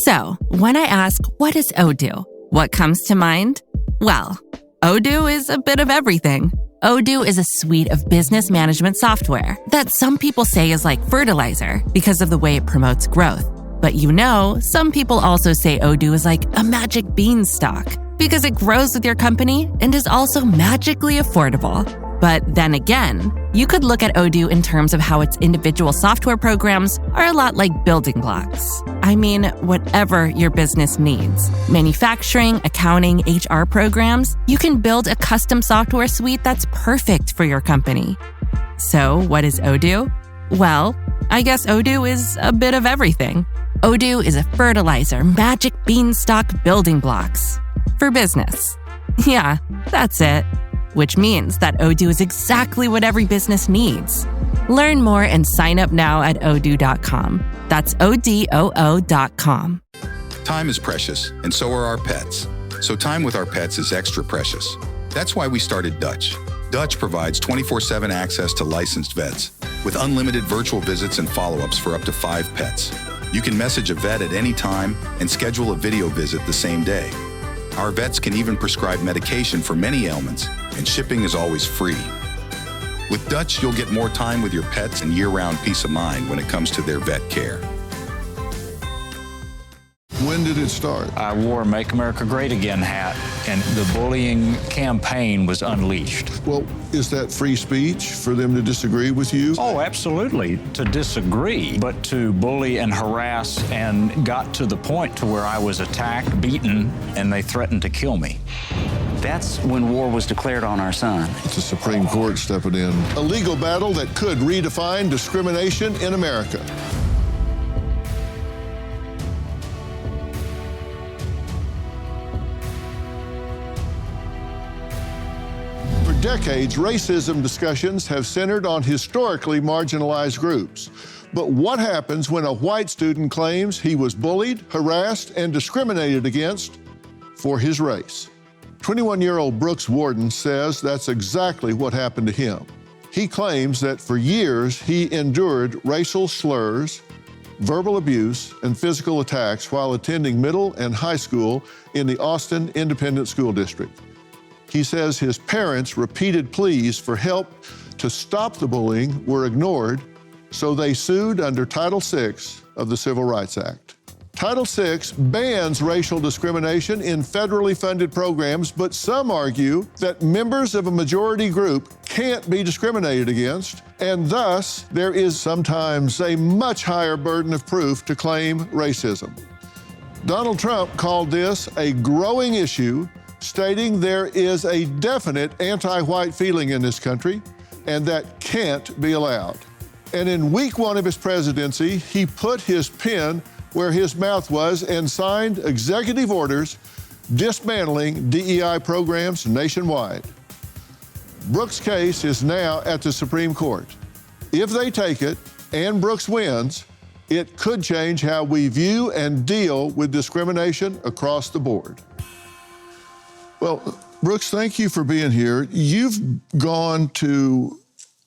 So, when I ask, what is Odoo? What comes to mind? Well, Odoo is a bit of everything. Odoo is a suite of business management software that some people say is like fertilizer because of the way it promotes growth. But some people also say Odoo is like a magic beanstalk because it grows with your company and is also magically affordable. But then again, you could look at Odoo in terms of how its individual software programs are a lot like building blocks. I mean, whatever your business needs, manufacturing, accounting, HR programs, you can build a custom software suite that's perfect for your company. So what is Odoo? Well, I guess Odoo is a bit of everything. Odoo is a fertilizer, magic beanstalk building blocks for business. Yeah, that's it. Which means that Odoo is exactly what every business needs. Learn more and sign up now at odoo.com. That's ODOO.com. Time is precious, and so are our pets. So time with our pets is extra precious. That's why we started Dutch. Dutch provides 24/7 access to licensed vets with unlimited virtual visits and follow-ups for up to 5 pets. You can message a vet at any time and schedule a video visit the same day. Our vets can even prescribe medication for many ailments, and shipping is always free. With Dutch, you'll get more time with your pets and year-round peace of mind when it comes to their vet care. When did it start? I wore a Make America Great Again hat, and the bullying campaign was unleashed. Well, is that free speech for them to disagree with you? Oh, absolutely, to disagree, but to bully and harass, and got to the point to where I was attacked, beaten, and they threatened to kill me. That's when war was declared on our son. It's the Supreme Court stepping in. A legal battle that could redefine discrimination in America. For decades, racism discussions have centered on historically marginalized groups. But what happens when a white student claims he was bullied, harassed, and discriminated against for his race? 21-year-old Brooks Warden says that's exactly what happened to him. He claims that for years he endured racial slurs, verbal abuse, and physical attacks while attending middle and high school in the Austin Independent School District. He says his parents' repeated pleas for help to stop the bullying were ignored, so they sued under Title VI of the Civil Rights Act. Title VI bans racial discrimination in federally funded programs, but some argue that members of a majority group can't be discriminated against, and thus there is sometimes a much higher burden of proof to claim racism. Donald Trump called this a growing issue, stating there is a definite anti-white feeling in this country, and that can't be allowed. And in week 1 of his presidency, he put his pen where his mouth was and signed executive orders dismantling DEI programs nationwide. Brooks' case is now at the Supreme Court. If they take it and Brooks wins, it could change how we view and deal with discrimination across the board. Well, Brooks, thank you for being here. You've gone to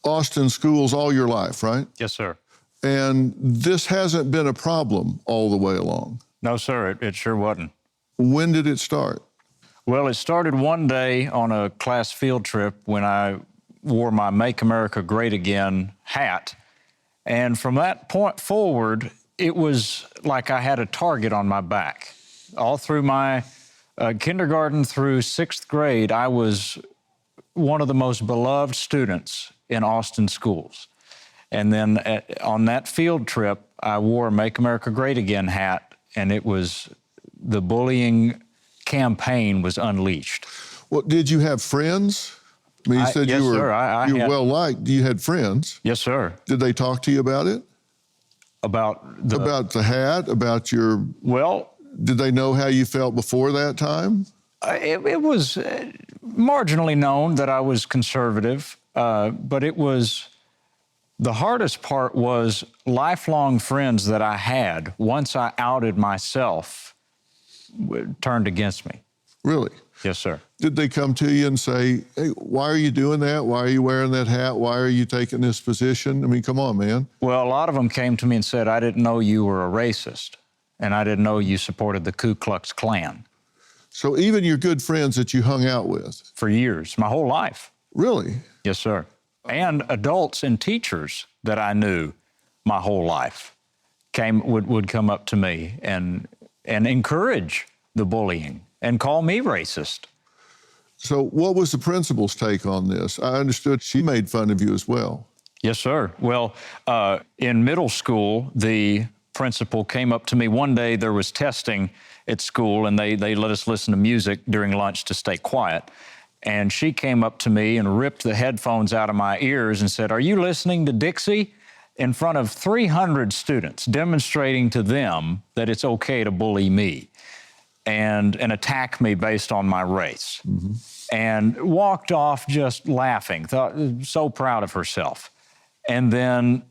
Austin schools all your life, right? Yes, sir. And this hasn't been a problem all the way along. No, sir, it sure wasn't. When did it start? Well, it started one day on a class field trip when I wore my Make America Great Again hat. And from that point forward, it was like I had a target on my back. All through my kindergarten through 6th grade, I was one of the most beloved students in Austin schools. And then on that field trip, I wore a Make America Great Again hat, and it was the bullying campaign was unleashed. Well, did you have friends? I mean, you said yes, you were, sir. you were well-liked. You had friends. Yes, sir. Did they talk to you about it? About the hat, about your... Well... Did they know how you felt before that time? It was marginally known that I was conservative, but it was... The hardest part was lifelong friends that I had, once I outed myself, turned against me. Really? Yes, sir. Did they come to you and say, hey, why are you doing that? Why are you wearing that hat? Why are you taking this position? I mean, come on, man. Well, a lot of them came to me and said, I didn't know you were a racist. and I didn't know you supported the Ku Klux Klan. So even your good friends that you hung out with? For years, my whole life. Really? Yes, sir. And adults and teachers that I knew my whole life would come up to me and encourage the bullying and call me racist. So what was the principal's take on this? I understood she made fun of you as well. Yes, sir. Well, in middle school, the principal came up to me one day. There was testing at school, and they let us listen to music during lunch to stay quiet. And she came up to me and ripped the headphones out of my ears and said, "Are you listening to Dixie?" in front of 300 students, demonstrating to them that it's okay to bully me and attack me based on my race. Mm-hmm. And walked off just laughing, so proud of herself. And then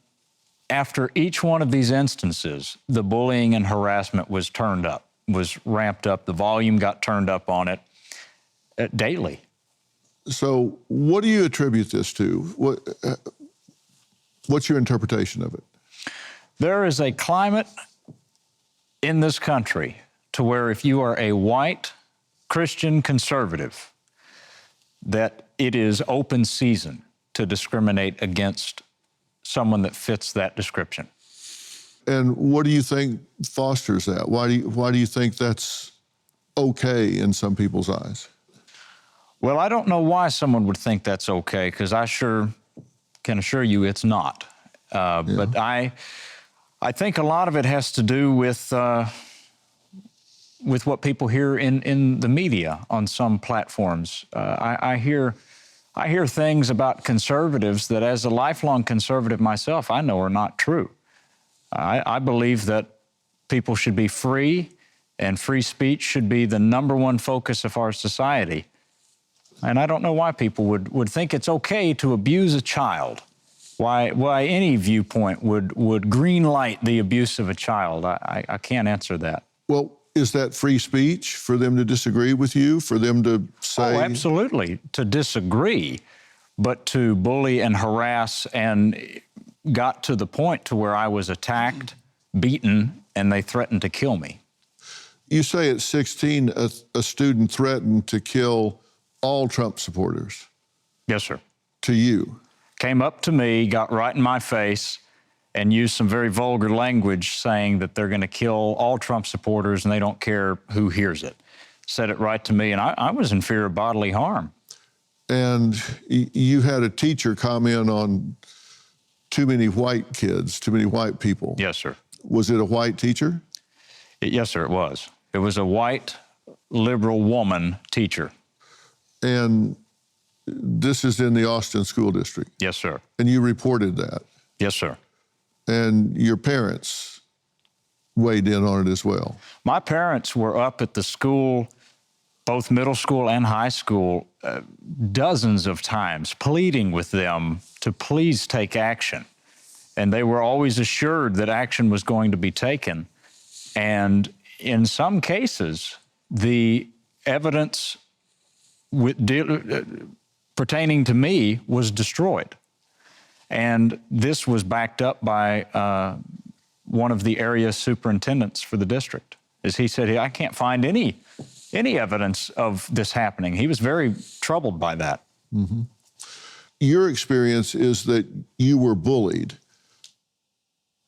after each one of these instances, the bullying and harassment was turned up, was ramped up. The volume got turned up on it daily. So what do you attribute this to? What's your interpretation of it? There is a climate in this country to where if you are a white Christian conservative, that it is open season to discriminate against someone that fits that description. And what do you think fosters that? Why do you think that's okay in some people's eyes? Well, I don't know why someone would think that's okay, because I sure can assure you it's not. But I think a lot of it has to do with what people hear in the media on some platforms. I hear things about conservatives that, as a lifelong conservative myself, I know are not true. I believe that people should be free, and free speech should be the #1 focus of our society. And I don't know why people would think it's okay to abuse a child. Why any viewpoint would green light the abuse of a child. I can't answer that. Well, is that free speech for them to disagree with you, for them to say? Oh, absolutely, to disagree, but to bully and harass, and got to the point to where I was attacked, beaten, and they threatened to kill me. You say at 16, a student threatened to kill all Trump supporters. Yes, sir. To you? Came up to me, got right in my face, and used some very vulgar language saying that they're going to kill all Trump supporters and they don't care who hears it. Said it right to me, and I was in fear of bodily harm. And you had a teacher comment on too many white kids, too many white people. Yes, sir. Was it a white teacher? Yes, sir, it was. It was a white, liberal woman teacher. And this is in the Austin School District? Yes, sir. And you reported that? Yes, sir. And your parents weighed in on it as well? My parents were up at the school, both middle school and high school, dozens of times, pleading with them to please take action. And they were always assured that action was going to be taken. And in some cases, the evidence pertaining to me was destroyed. And this was backed up by one of the area superintendents for the district. As he said, I can't find any evidence of this happening. He was very troubled by that. Mm-hmm. Your experience is that you were bullied.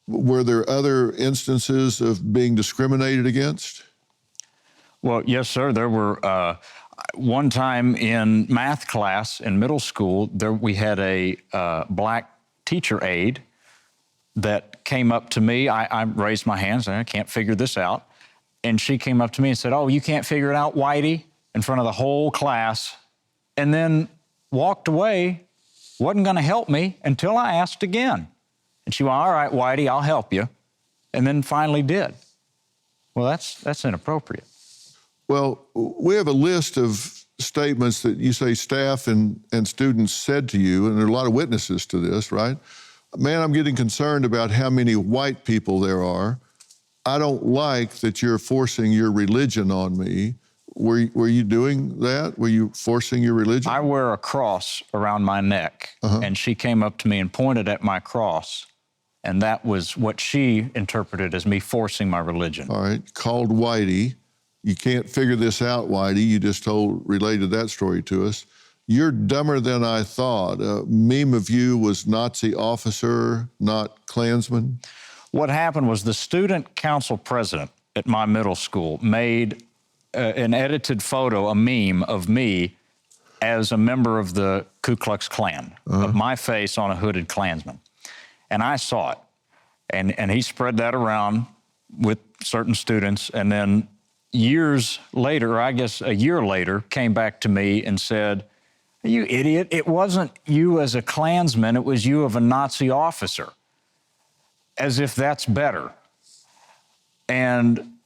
Were there other instances of being discriminated against? Well, yes, sir. There were one time in math class in middle school, we had a black teacher aide that came up to me. I raised my hands, and I can't figure this out. And she came up to me and said, "Oh, you can't figure it out, Whitey," in front of the whole class, and then walked away, wasn't going to help me until I asked again. And she went, "All right, Whitey, I'll help you," and then finally did. Well, that's inappropriate. Well, we have a list of statements that you say staff and students said to you, and there are a lot of witnesses to this, right? "Man, I'm getting concerned about how many white people there are. I don't like that you're forcing your religion on me." Were you doing that? Were you forcing your religion? I wear a cross around my neck, and she came up to me and pointed at my cross And that was what she interpreted as me forcing my religion. All right, called Whitey. You can't figure this out, Whitey. You just related that story to us. You're dumber than I thought. A meme of you was Nazi officer, not Klansman. What happened was the student council president at my middle school made an edited photo, a meme of me as a member of the Ku Klux Klan, of my face on a hooded Klansman. And I saw it. And he spread that around with certain students. And then years later, or I guess a year later, came back to me and said, "You idiot, it wasn't you as a Klansman, it was you of a Nazi officer." As if that's better. And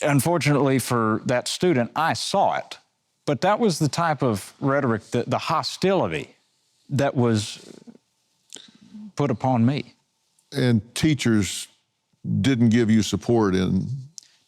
unfortunately for that student, I saw it. But that was the type of rhetoric, the hostility that was put upon me. And teachers didn't give you support in?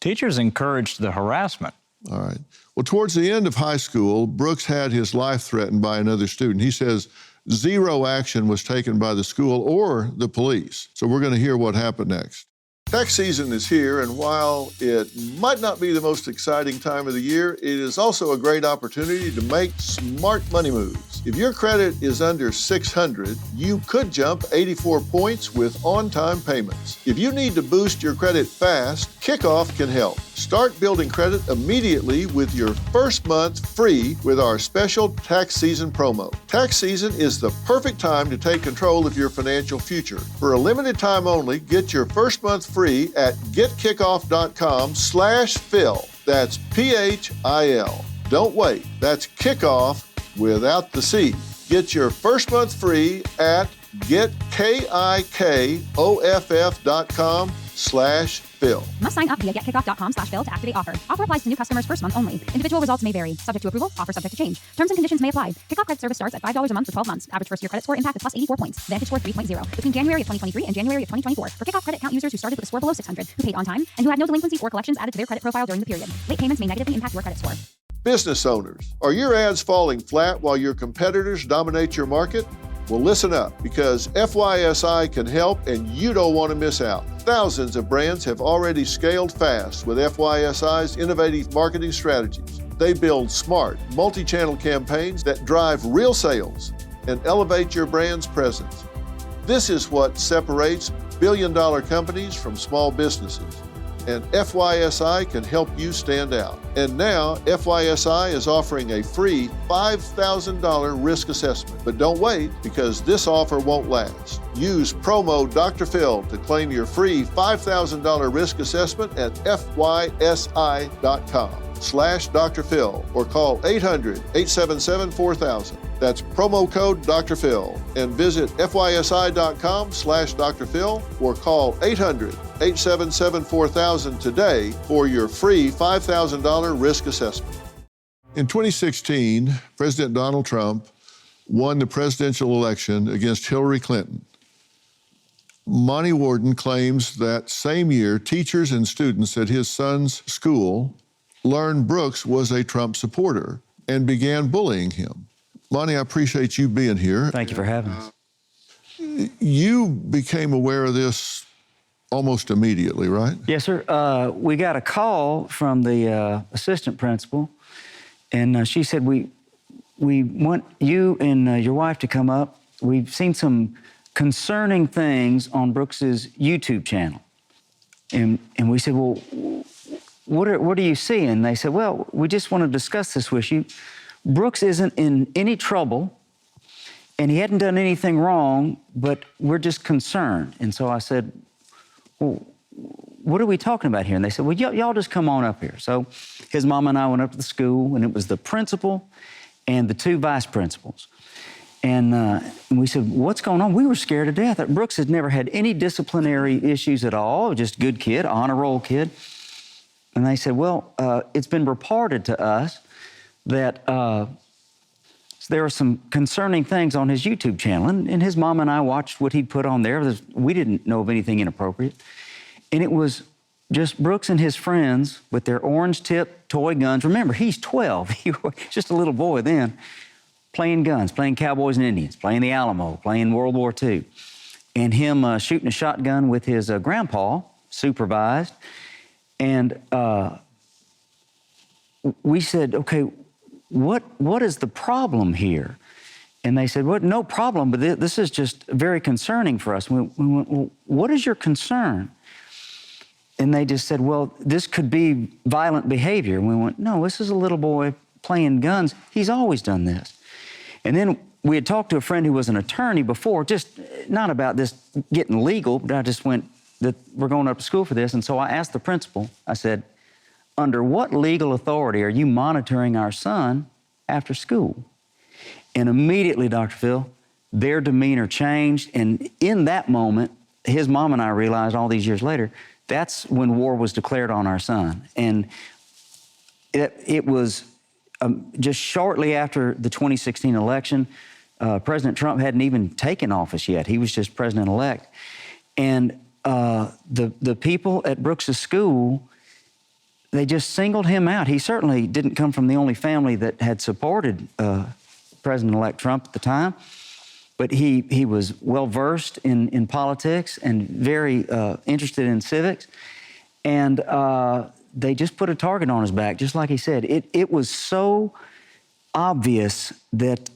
Teachers encouraged the harassment. All right. Well, towards the end of high school, Brooks had his life threatened by another student. He says zero action was taken by the school or the police. So we're going to hear what happened next. Tax season is here, and while it might not be the most exciting time of the year, it is also a great opportunity to make smart money moves. If your credit is under 600, you could jump 84 points with on-time payments. If you need to boost your credit fast, Kickoff can help. Start building credit immediately with your first month free with our special tax season promo. Tax season is the perfect time to take control of your financial future. For a limited time only, get your first month free at getkickoff.com/Phil. That's PHIL. Don't wait. That's Kickoff without the C. Get your first month free at getkickoff.com/Phil. Must sign up via getkickoff.com/Phil to activate offer. Offer applies to new customers first month only. Individual results may vary. Subject to approval. Offer subject to change. Terms and conditions may apply. Kickoff credit service starts at $5 a month for 12 months. Average first year credit score impact is plus 84 points. Vantage score 3.0. Between January of 2023 and January of 2024. For Kickoff credit account users who started with a score below 600, who paid on time, and who had no delinquencies or collections added to their credit profile during the period. Late payments may negatively impact your credit score. Business owners, are your ads falling flat while your competitors dominate your market? Well, listen up, because FYSI can help and you don't want to miss out. Thousands of brands have already scaled fast with FYSI's innovative marketing strategies. They build smart, multi-channel campaigns that drive real sales and elevate your brand's presence. This is what separates billion-dollar companies from small businesses. And FYSI can help you stand out. And now, FYSI is offering a free $5,000 risk assessment. But don't wait, because this offer won't last. Use promo Dr. Phil to claim your free $5,000 risk assessment at FYSI.com/Dr. Phil or call 800-877-4000. That's promo code Dr. Phil, and visit FYSI.com/Dr. Phil or call 800-877-4000 today for your free $5,000 risk assessment. In 2016, President Donald Trump won the presidential election against Hillary Clinton. Monte Warden claims that same year, teachers and students at his son's school learned Brooks was a Trump supporter and began bullying him. Monte, I appreciate you being here. Thank you for having us. You became aware of this almost immediately, right? Yes, sir. We got a call from the assistant principal, and she said, we want you and your wife to come up. We've seen some concerning things on Brooks's YouTube channel. And we said, well, what are you seeing? They said, well, we just want to discuss this with you. Brooks isn't in any trouble, and he hadn't done anything wrong, but we're just concerned. And so I said, well, what are we talking about here? And they said, well, y'all just come on up here. So his mom and I went up to the school, and it was the principal and the two vice principals. And we said, what's going on? We were scared to death. Brooks had never had any disciplinary issues at all, just good kid, honor roll kid. And they said, well, it's been reported to us that there are some concerning things on his YouTube channel. And his mom and I watched what he put on there. We didn't know of anything inappropriate. And it was just Brooks and his friends with their orange-tipped toy guns. Remember, he's 12. He was just a little boy then, playing guns, playing cowboys and Indians, playing the Alamo, playing World War II. and him shooting a shotgun with his grandpa, supervised. And we said, okay, what is the problem here? And they said, well, no problem, but this is just very concerning for us. We went, well, what is your concern? And they just said, well, this could be violent behavior. And we went, no, this is a little boy playing guns. He's always done this. And then we had talked to a friend who was an attorney before, just not about this getting legal, but I just went, that we're going up to school for this. And so I asked the principal, I said, under what legal authority are you monitoring our son after school? And immediately, Dr. Phil, their demeanor changed. And in that moment, his mom and I realized all these years later, that's when war was declared on our son. And it was just shortly after the 2016 election. President Trump hadn't even taken office yet. He was just president-elect. And the people at Brooks's school, they just singled him out. He certainly didn't come from the only family that had supported President-elect Trump at the time, but he was well-versed in politics and very interested in civics. And they just put a target on his back, just like he said. It was so obvious that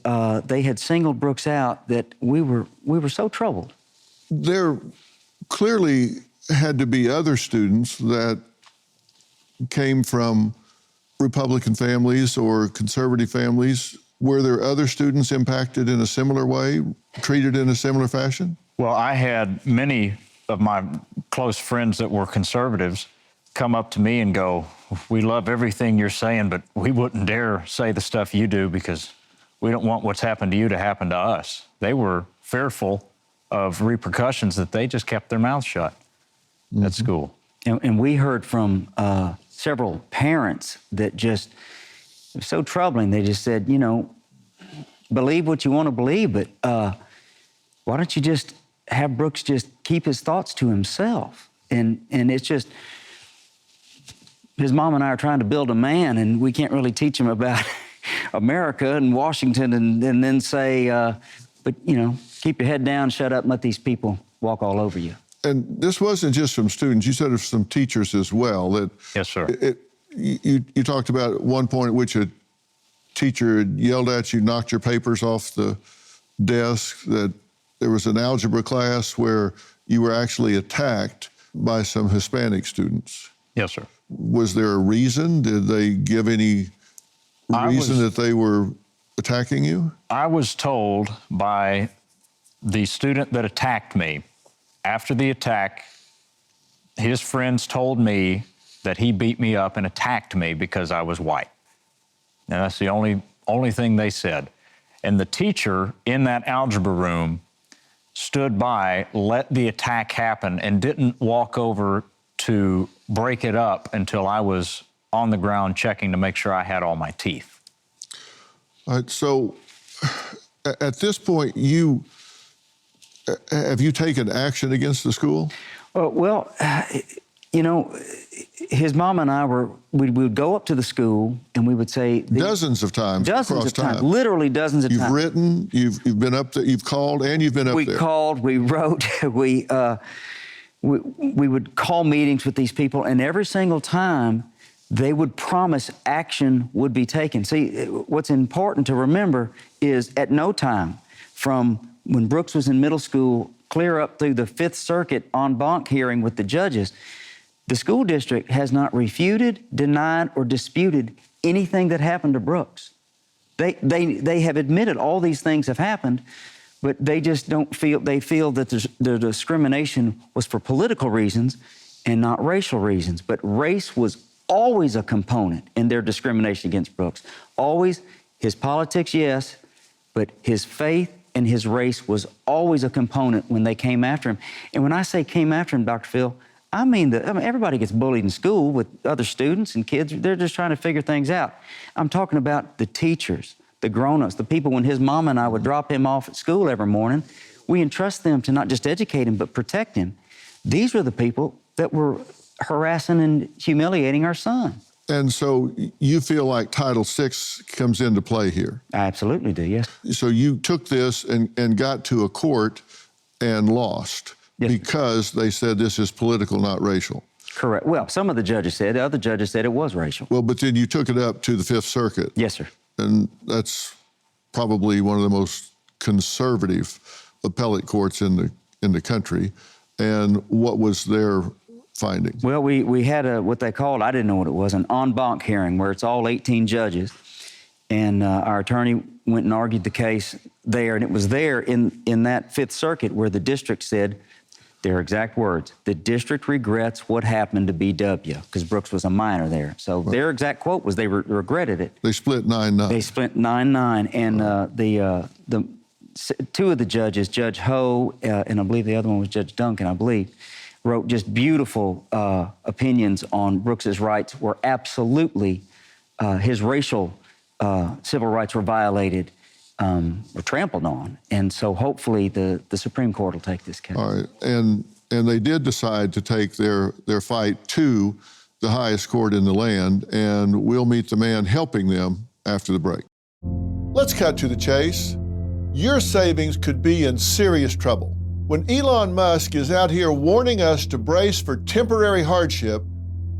they had singled Brooks out that we were so troubled. There clearly had to be other students that came from Republican families or conservative families. Were there other students impacted in a similar way, treated in a similar fashion? Well, I had many of my close friends that were conservatives come up to me and go, we love everything you're saying, but we wouldn't dare say the stuff you do because we don't want what's happened to you to happen to us. They were fearful of repercussions that they just kept their mouths shut at school. And we heard from several parents that just, it was so troubling. They just said, you know, believe what you want to believe, but why don't you just have Brooks just keep his thoughts to himself? And it's just, his mom and I are trying to build a man, and we can't really teach him about America and Washington and then say, but, you know, keep your head down, shut up, and let these people walk all over you. And this wasn't just from students. You said of some teachers as well. That Yes, sir. You talked about at one point at which a teacher had yelled at you, knocked your papers off the desk, that there was an algebra class where you were actually attacked by some Hispanic students. Yes, sir. Was there a reason? Did they give any reason that they were attacking you? I was told by the student that attacked me, after the attack, his friends told me that he beat me up and attacked me because I was white. Now, that's the only thing they said. And the teacher in that algebra room stood by, let the attack happen, and didn't walk over to break it up until I was on the ground checking to make sure I had all my teeth. All right, so at this point, have you taken action against the school? Well, you know, his mom and I we would go up to the school and we would say... Dozens of times. Dozens of times, literally dozens of times. You've written, you've been up there, you've called, and you've been up there. We called, we wrote, we would call meetings with these people, and every single time they would promise action would be taken. See, what's important to remember is at no time from when Brooks was in middle school, clear up through the Fifth Circuit en banc hearing with the judges, the school district has not refuted, denied, or disputed anything that happened to Brooks. They have admitted all these things have happened, but they just don't feel, they feel that the discrimination was for political reasons and not racial reasons. But race was always a component in their discrimination against Brooks. Always. His politics, yes, but his faith and his race was always a component when they came after him. And when I say came after him, Dr. Phil, I mean everybody gets bullied in school with other students and kids. They're just trying to figure things out. I'm talking about the teachers, the grown-ups, the people when his mom and I would drop him off at school every morning. We entrust them to not just educate him, but protect him. These were the people that were harassing and humiliating our son. And so you feel like Title VI comes into play here? I absolutely do, yes. So you took this and got to a court and lost because they said this is political, not racial. Correct. Well, some of the judges said, other judges said it was racial. Well, but then you took it up to the Fifth Circuit. Yes, sir. And that's probably one of the most conservative appellate courts in the country. And what was their finding? Well, we had what they called, I didn't know what it was, an en banc hearing where it's all 18 judges. And our attorney went and argued the case there. And it was there in that Fifth Circuit where the district said, their exact words, the district regrets what happened to BW, because Brooks was a minor there. So their exact quote was they regretted it. They split 9-9. They split 9-9. And the two of the judges, Judge Ho, and I believe the other one was Judge Duncan, I believe, wrote just beautiful opinions on Brooks's rights were absolutely, his racial civil rights were violated, were trampled on. And so hopefully the Supreme Court will take this case. All right, and they did decide to take their fight to the highest court in the land, and we'll meet the man helping them after the break. Let's cut to the chase. Your savings could be in serious trouble. When Elon Musk is out here warning us to brace for temporary hardship,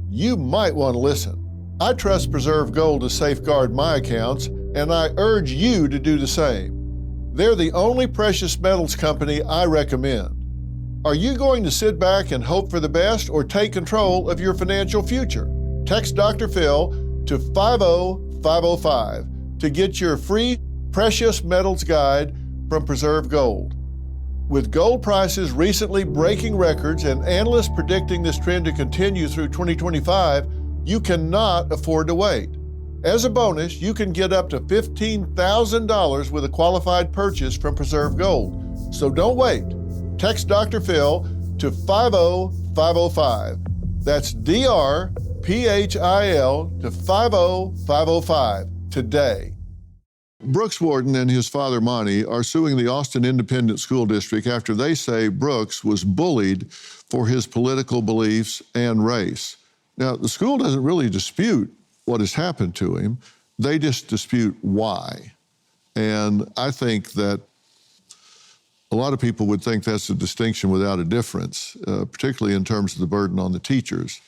you might want to listen. I trust Preserve Gold to safeguard my accounts, and I urge you to do the same. They're the only precious metals company I recommend. Are you going to sit back and hope for the best or take control of your financial future? Text Dr. Phil to 50505 to get your free precious metals guide from Preserve Gold. With gold prices recently breaking records and analysts predicting this trend to continue through 2025, you cannot afford to wait. As a bonus, you can get up to $15,000 with a qualified purchase from Preserve Gold. So don't wait. Text Dr. Phil to 50505. That's DRPHIL to 50505 today. Brooks Warden and his father, Monte, are suing the Austin Independent School District after they say Brooks was bullied for his political beliefs and race. Now, the school doesn't really dispute what has happened to him. They just dispute why. And I think that a lot of people would think that's a distinction without a difference, particularly in terms of the burden on the teachers.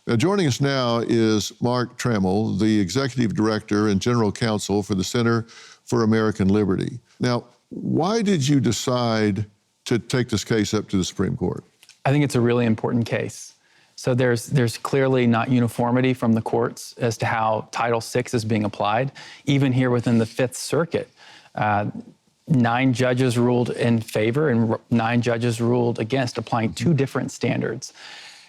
Now, joining us now is Mark Trammell, the Executive Director and General Counsel for the Center for American Liberty. Now, why did you decide to take this case up to the Supreme Court? I think it's a really important case. So there's clearly not uniformity from the courts as to how Title VI is being applied. Even here within the Fifth Circuit, 9 judges ruled in favor and 9 judges ruled against, applying 2 different standards.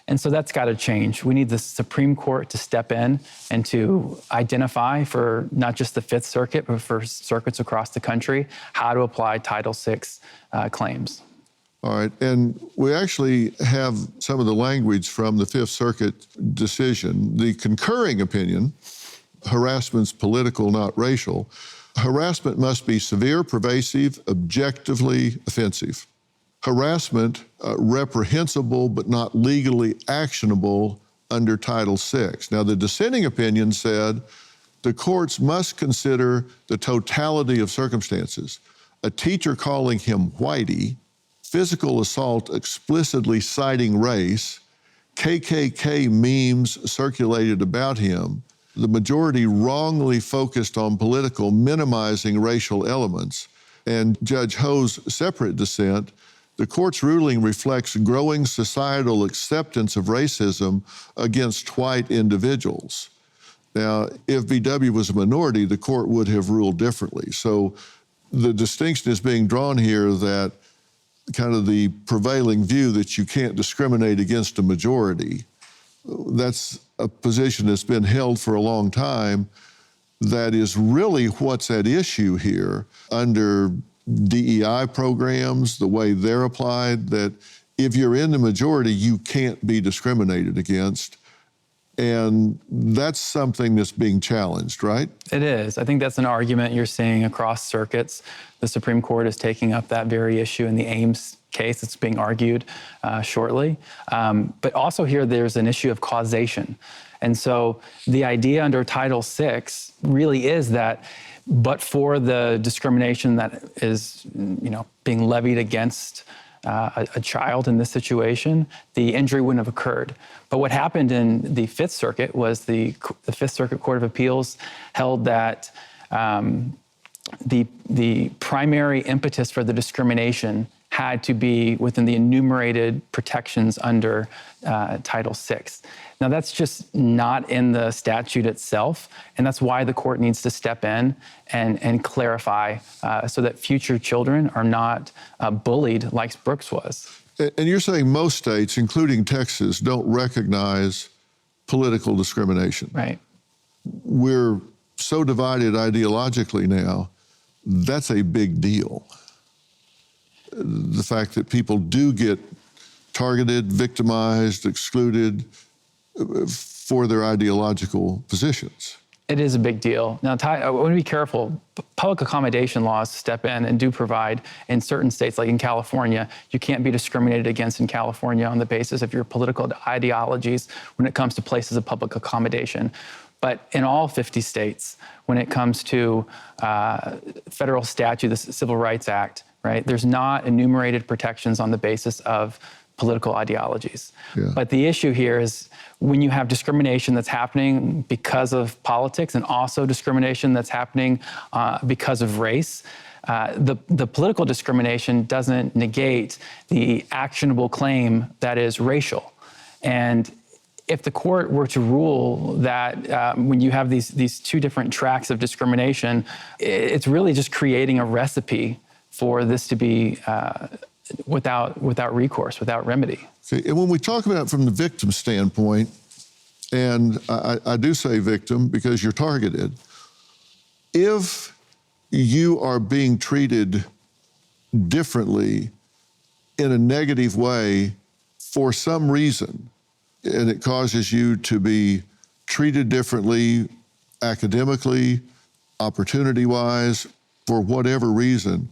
And so that's got to change. We need the Supreme Court to step in and to identify for not just the Fifth Circuit, but for circuits across the country, how to apply Title VI claims. All right, and we actually have some of the language from the Fifth Circuit decision. The concurring opinion, harassment's political, not racial. Harassment must be severe, pervasive, objectively offensive. Harassment, reprehensible but not legally actionable under Title VI. Now, the dissenting opinion said the courts must consider the totality of circumstances. A teacher calling him whitey, physical assault explicitly citing race, KKK memes circulated about him, the majority wrongly focused on political, minimizing racial elements, and Judge Ho's separate dissent, the court's ruling reflects growing societal acceptance of racism against white individuals. Now, if BW was a minority, the court would have ruled differently. So the distinction is being drawn here that kind of the prevailing view that you can't discriminate against a majority, that's a position that's been held for a long time. That is really what's at issue here under DEI programs, the way they're applied, that if you're in the majority, you can't be discriminated against. And that's something that's being challenged, right? It is. I think that's an argument you're seeing across circuits. The Supreme Court is taking up that very issue in the Ames case that's being argued shortly. But also here, there's an issue of causation. And so the idea under Title VI really is that but for the discrimination that is, being levied against a child in this situation, the injury wouldn't have occurred. But what happened in the Fifth Circuit was the Fifth Circuit Court of Appeals held that the primary impetus for the discrimination had to be within the enumerated protections under Title VI. Now, that's just not in the statute itself, and that's why the court needs to step in and clarify so that future children are not bullied like Brooks was. And you're saying most states, including Texas, don't recognize political discrimination. Right. We're so divided ideologically now, that's a big deal. The fact that people do get targeted, victimized, excluded for their ideological positions. It is a big deal. Now, I want to be careful. Public accommodation laws step in and do provide in certain states, like in California, you can't be discriminated against in California on the basis of your political ideologies when it comes to places of public accommodation. But in all 50 states, when it comes to federal statute, the Civil Rights Act, right, there's not enumerated protections on the basis of political ideologies. Yeah. But the issue here is when you have discrimination that's happening because of politics and also discrimination that's happening because of race, the political discrimination doesn't negate the actionable claim that is racial. And if the court were to rule that when you have these two different tracks of discrimination, it's really just creating a recipe for this to be without recourse, without remedy. Okay. And when we talk about it from the victim standpoint, and I do say victim because you're targeted, if you are being treated differently in a negative way for some reason, and it causes you to be treated differently academically, opportunity-wise, for whatever reason,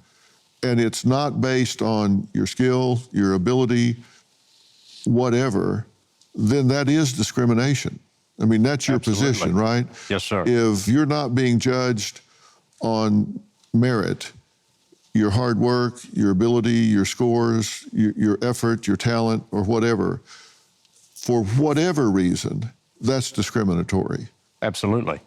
and it's not based on your skill, your ability, whatever, then that is discrimination. I mean, that's your Absolutely. position, right? Yes, sir. If you're not being judged on merit, your hard work, your ability, your scores, your effort, your talent, or whatever, for whatever reason, that's discriminatory. Absolutely.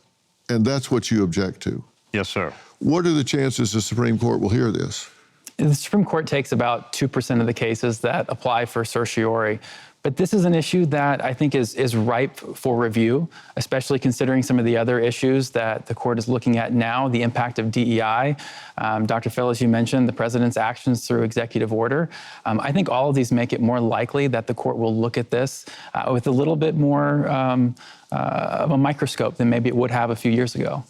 And that's what you object to. Yes, sir. What are the chances the Supreme Court will hear this? The Supreme Court takes about 2% of the cases that apply for certiorari. But this is an issue that I think is ripe for review, especially considering some of the other issues that the court is looking at now, the impact of DEI. Dr. Phil, as you mentioned, the president's actions through executive order. I think all of these make it more likely that the court will look at this with a little bit more of a microscope than maybe it would have a few years ago.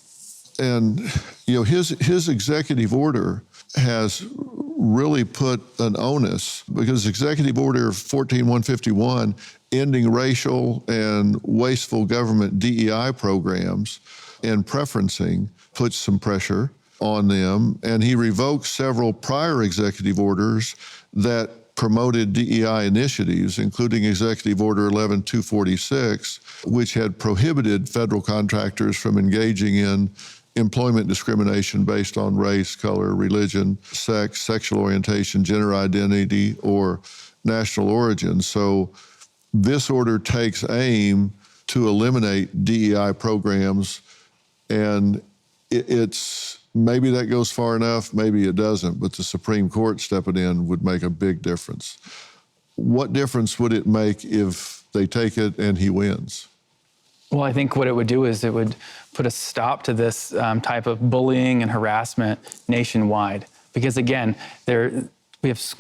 And you know, his executive order has really put an onus, because Executive Order 14151, ending racial and wasteful government DEI programs and preferencing, puts some pressure on them. And he revoked several prior executive orders that promoted DEI initiatives, including Executive Order 11246, which had prohibited federal contractors from engaging in employment discrimination based on race, color, religion, sex, sexual orientation, gender identity, or national origin. So this order takes aim to eliminate DEI programs, and it's maybe that goes far enough, maybe it doesn't, but the Supreme Court stepping in would make a big difference. What difference would it make if they take it and he wins? Well, I think what it would do is it would put a stop to this type of bullying and harassment nationwide. Because again, we have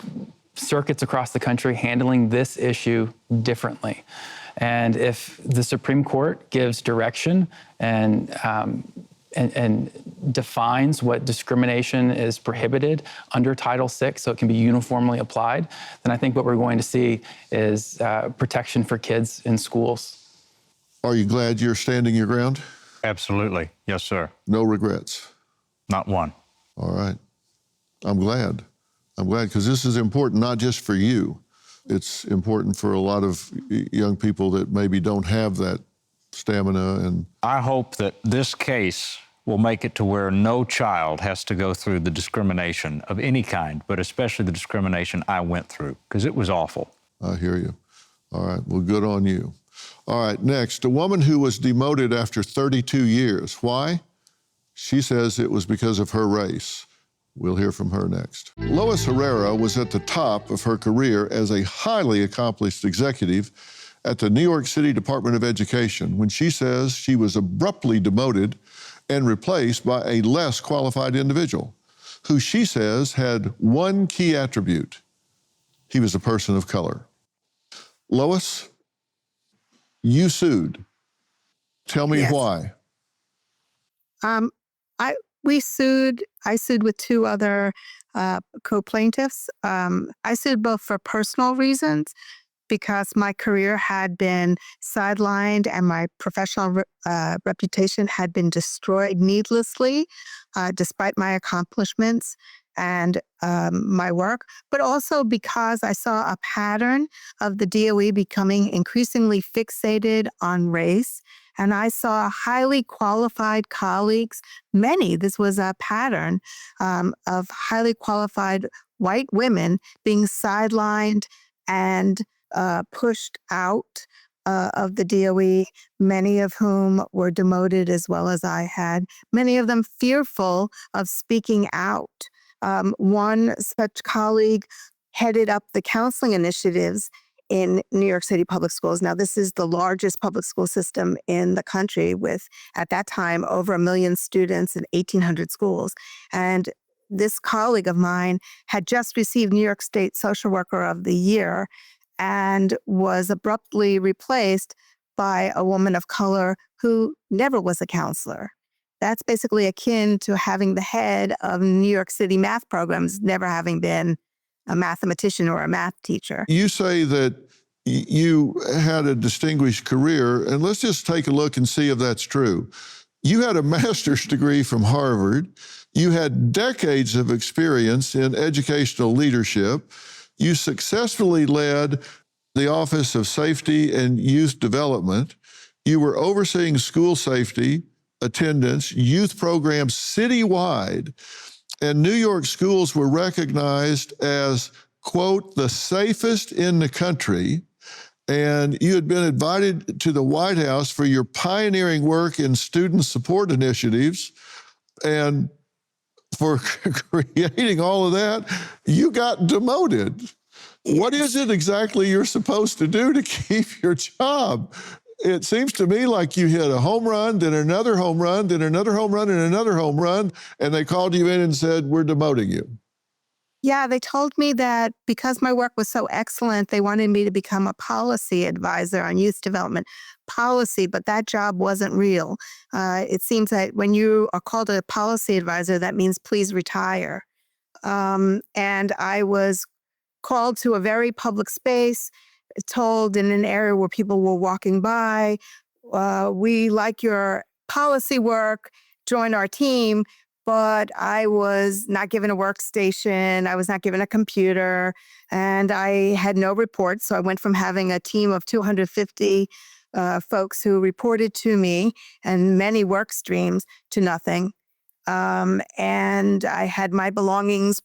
circuits across the country handling this issue differently. And if the Supreme Court gives direction and defines what discrimination is prohibited under Title VI so it can be uniformly applied, then I think what we're going to see is protection for kids in schools. Are you glad you're standing your ground? Absolutely. Yes, sir. No regrets? Not one. All right. I'm glad. I'm glad, because this is important not just for you. It's important for a lot of young people that maybe don't have that stamina. And I hope that this case will make it to where no child has to go through the discrimination of any kind, but especially the discrimination I went through, because it was awful. I hear you. All right, well, good on you. All right, next, a woman who was demoted after 32 years. Why? She says it was because of her race. We'll hear from her next. Lois Herrera was at the top of her career as a highly accomplished executive at the New York City Department of Education when she says she was abruptly demoted and replaced by a less qualified individual who she says had one key attribute. He was a person of color. Lois, you sued. Tell me why. I sued with two other co-plaintiffs. I sued both for personal reasons because my career had been sidelined and my professional reputation had been destroyed needlessly, despite my accomplishments and my work, but also because I saw a pattern of the DOE becoming increasingly fixated on race. And I saw highly qualified colleagues, this was a pattern of highly qualified white women being sidelined and pushed out of the DOE, many of whom were demoted as well as I had, many of them fearful of speaking out. One such colleague headed up the counseling initiatives in New York City public schools. Now, this is the largest public school system in the country with, at that time, over 1 million students in 1,800 schools. And this colleague of mine had just received New York State Social Worker of the Year and was abruptly replaced by a woman of color who never was a counselor. That's basically akin to having the head of New York City math programs never having been a mathematician or a math teacher. You say that you had a distinguished career, and let's just take a look and see if that's true. You had a master's degree from Harvard. You had decades of experience in educational leadership. You successfully led the Office of Safety and Youth Development. You were overseeing school safety, attendance, youth programs citywide. And New York schools were recognized as, quote, the safest in the country. And you had been invited to the White House for your pioneering work in student support initiatives. And for creating all of that, you got demoted. What is it exactly you're supposed to do to keep your job? It seems to me like you hit a home run, then another home run, then another home run, and another home run, and they called you in and said, we're demoting you. Yeah, they told me that because my work was so excellent, they wanted me to become a policy advisor on youth development policy, but that job wasn't real. It seems that when you are called a policy advisor, that means please retire. And I was called to a very public space, told in an area where people were walking by, we like your policy work, join our team. But I was not given a workstation, I was not given a computer, and I had no reports. So I went from having a team of 250 folks who reported to me and many work streams to nothing. And I had my belongings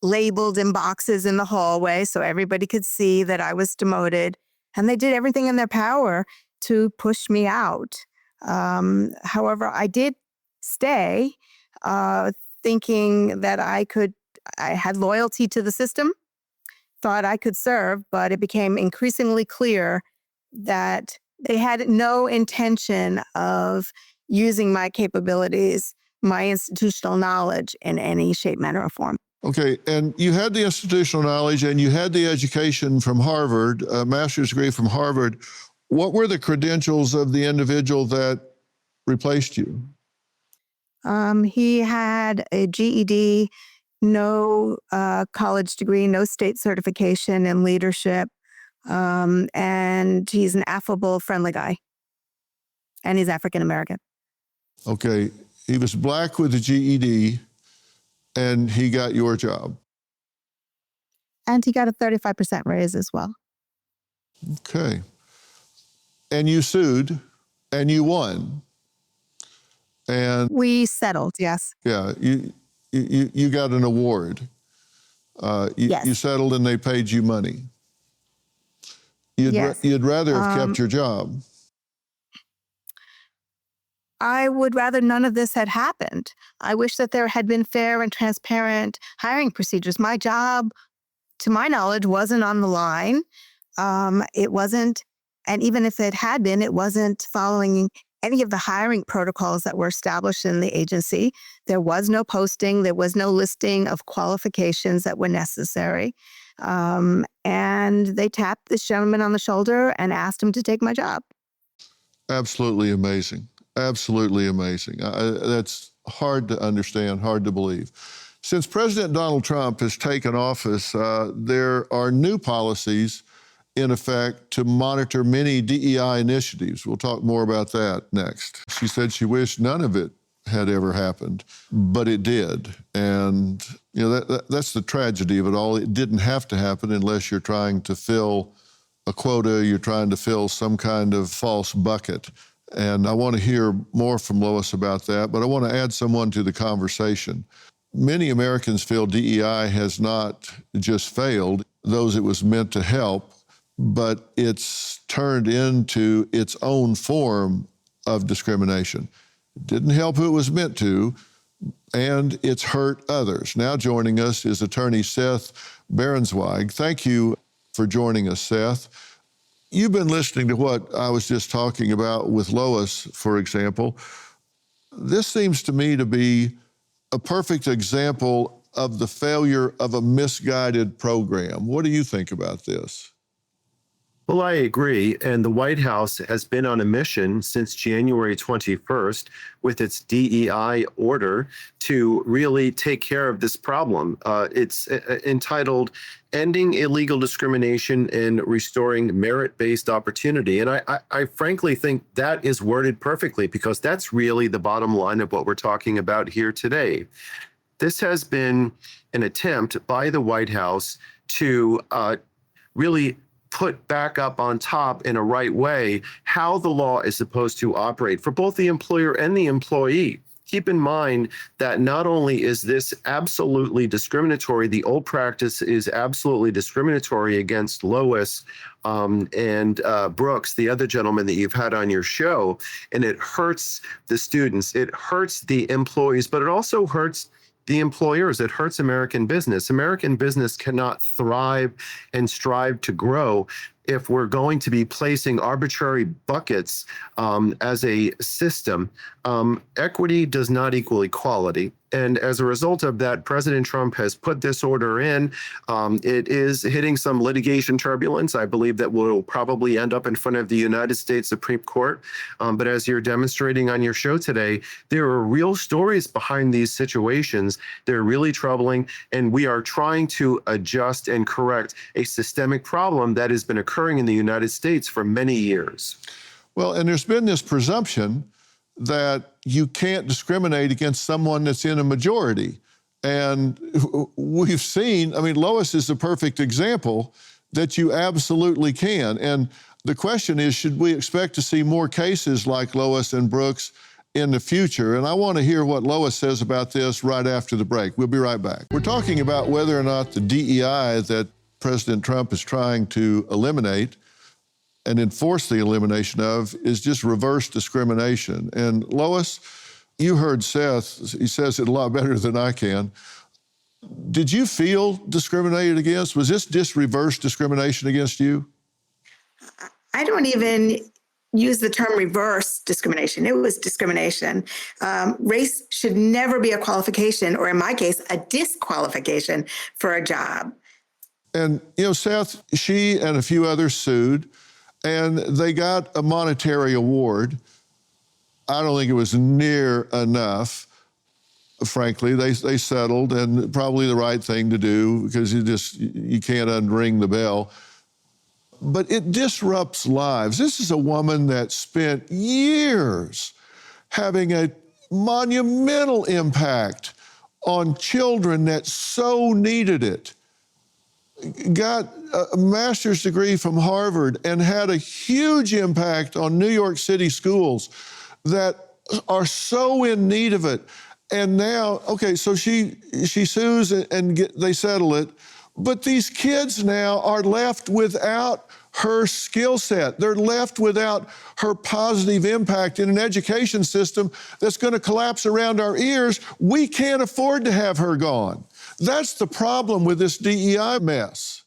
labeled in boxes in the hallway so everybody could see that I was demoted. And they did everything in their power to push me out. However, I did stay, thinking that I had loyalty to the system, thought I could serve, but it became increasingly clear that they had no intention of using my capabilities, my institutional knowledge in any shape, manner, or form. Okay, and you had the institutional knowledge and you had the education from Harvard, a master's degree from Harvard. What were the credentials of the individual that replaced you? He had a GED, no college degree, no state certification in leadership, and he's an affable, friendly guy. And he's African American. Okay, he was black with a GED, and he got your job. And he got a 35% raise as well. Okay. And you sued, and you won. And We settled, yes. yeah, you got an award. Yes. You settled and they paid you money. Yes. You'd rather have kept your job. I would rather none of this had happened. I wish that there had been fair and transparent hiring procedures. My job, to my knowledge, wasn't on the line. It wasn't, and even if it had been, it wasn't following any of the hiring protocols that were established in the agency. There was no posting. There was no listing of qualifications that were necessary. And they tapped this gentleman on the shoulder and asked him to take my job. Absolutely amazing. Absolutely amazing. That's hard to understand, hard to believe. Since President Donald Trump has taken office, there are new policies in effect to monitor many DEI initiatives. We'll talk more about that next. She said she wished none of it had ever happened, but it did. And you know that's the tragedy of it all. It didn't have to happen unless you're trying to fill a quota, you're trying to fill some kind of false bucket. And I want to hear more from Lois about that, but I want to add someone to the conversation. Many Americans feel DEI has not just failed those it was meant to help, but it's turned into its own form of discrimination. It didn't help who it was meant to, and it's hurt others. Now joining us is attorney Seth Berenzweig. Thank you for joining us, Seth. You've been listening to what I was just talking about with Lois, for example. This seems to me to be a perfect example of the failure of a misguided program. What do you think about this? Well, I agree. And the White House has been on a mission since January 21st with its DEI order to really take care of this problem. It's entitled Ending Illegal Discrimination and Restoring Merit-Based Opportunity. And I frankly think that is worded perfectly because that's really the bottom line of what we're talking about here today. This has been an attempt by the White House to really put back up on top in a right way how the law is supposed to operate for both the employer and the employee. Keep in mind that not only is this absolutely discriminatory, the old practice is absolutely discriminatory against Lois and Brooks, the other gentleman that you've had on your show, and it hurts the students, it hurts the employees, but it also hurts the employers. It hurts American business. American business cannot thrive and strive to grow if we're going to be placing arbitrary buckets as a system. Equity does not equal equality. And as a result of that, President Trump has put this order in. It is hitting some litigation turbulence. I believe that will probably end up in front of the United States Supreme Court. But as you're demonstrating on your show today, there are real stories behind these situations. They're really troubling. And we are trying to adjust and correct a systemic problem that has been occurring in the United States for many years. Well, and there's been this presumption that you can't discriminate against someone that's in a majority. And we've seen, I mean, Lois is the perfect example that you absolutely can. And the question is, should we expect to see more cases like Lois and Brooks in the future? And I want to hear what Lois says about this right after the break. We'll be right back. We're talking about whether or not the DEI that President Trump is trying to eliminate and enforce the elimination of is just reverse discrimination. And Lois, you heard Seth, he says it a lot better than I can. Did you feel discriminated against? Was this just reverse discrimination against you? I don't even use the term reverse discrimination. It was discrimination. Race should never be a qualification, or in my case, a disqualification for a job. And, you know, Seth, she and a few others sued, and they got a monetary award. I don't think it was near enough. Frankly, they settled, and probably the right thing to do because you can't unring the bell. But it disrupts lives. This is a woman that spent years having a monumental impact on children that so needed it. Got a master's degree from Harvard and had a huge impact on New York City schools that are so in need of it. And now, okay, so she sues and they settle it, but these kids now are left without her skill set. They're left without her positive impact in an education system that's going to collapse around our ears. We can't afford to have her gone. That's the problem with this DEI mess.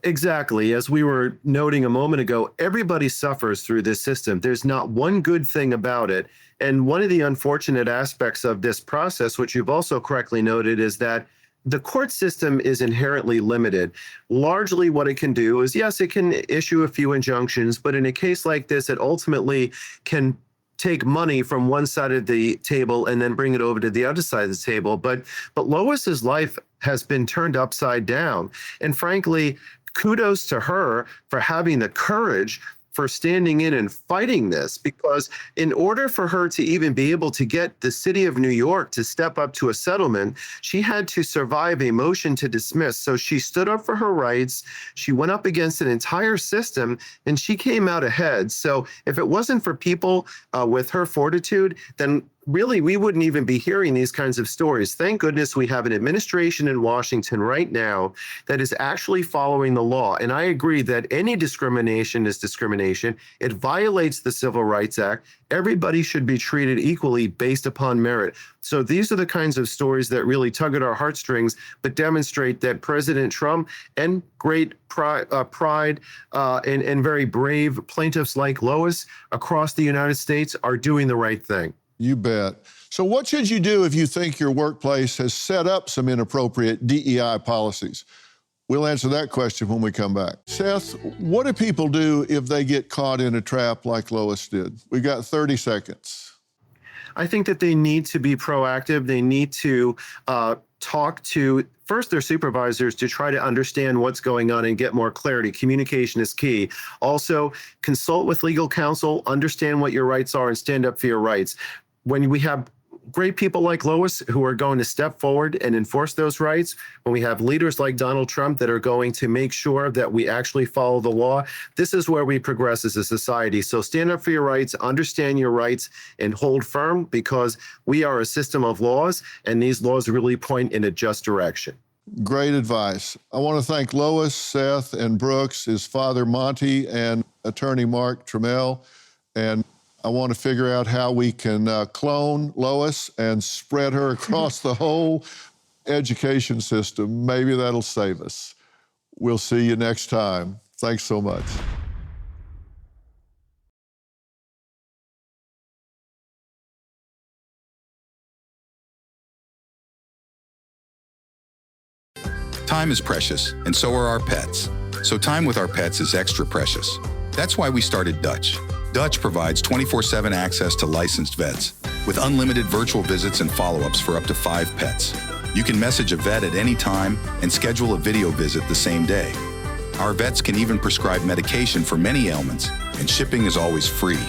Exactly. As we were noting a moment ago, everybody suffers through this system. There's not one good thing about it. And one of the unfortunate aspects of this process, which you've also correctly noted, is that the court system is inherently limited. Largely what it can do is, yes, it can issue a few injunctions, but in a case like this, it ultimately can take money from one side of the table and then bring it over to the other side of the table. But Lois's life has been turned upside down. And frankly, kudos to her for having the courage for standing in and fighting this, because in order for her to even be able to get the city of New York to step up to a settlement, she had to survive a motion to dismiss. So she stood up for her rights. She went up against an entire system and she came out ahead. So if it wasn't for people with her fortitude, then really, we wouldn't even be hearing these kinds of stories. Thank goodness we have an administration in Washington right now that is actually following the law. And I agree that any discrimination is discrimination. It violates the Civil Rights Act. Everybody should be treated equally based upon merit. So these are the kinds of stories that really tug at our heartstrings, but demonstrate that President Trump and great pride and very brave plaintiffs like Lois across the United States are doing the right thing. You bet. So what should you do if you think your workplace has set up some inappropriate DEI policies? We'll answer that question when we come back. Seth, what do people do if they get caught in a trap like Lois did? We got 30 seconds. I think that they need to be proactive. They need to talk to, first, their supervisors to try to understand what's going on and get more clarity. Communication is key. Also, consult with legal counsel, understand what your rights are, and stand up for your rights. When we have great people like Lois who are going to step forward and enforce those rights, when we have leaders like Donald Trump that are going to make sure that we actually follow the law, this is where we progress as a society. So stand up for your rights, understand your rights, and hold firm, because we are a system of laws, and these laws really point in a just direction. Great advice. I want to thank Lois, Seth, and Brooks, his father Monte, and attorney Mark Trammell. And I want to figure out how we can clone Lois and spread her across the whole education system. Maybe that'll save us. We'll see you next time. Thanks so much. Time is precious, and so are our pets. So time with our pets is extra precious. That's why we started Dutch. Dutch provides 24/7 access to licensed vets with unlimited virtual visits and follow-ups for up to 5 pets. You can message a vet at any time and schedule a video visit the same day. Our vets can even prescribe medication for many ailments, and shipping is always free.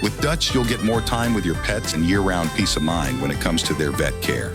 With Dutch, you'll get more time with your pets and year-round peace of mind when it comes to their vet care.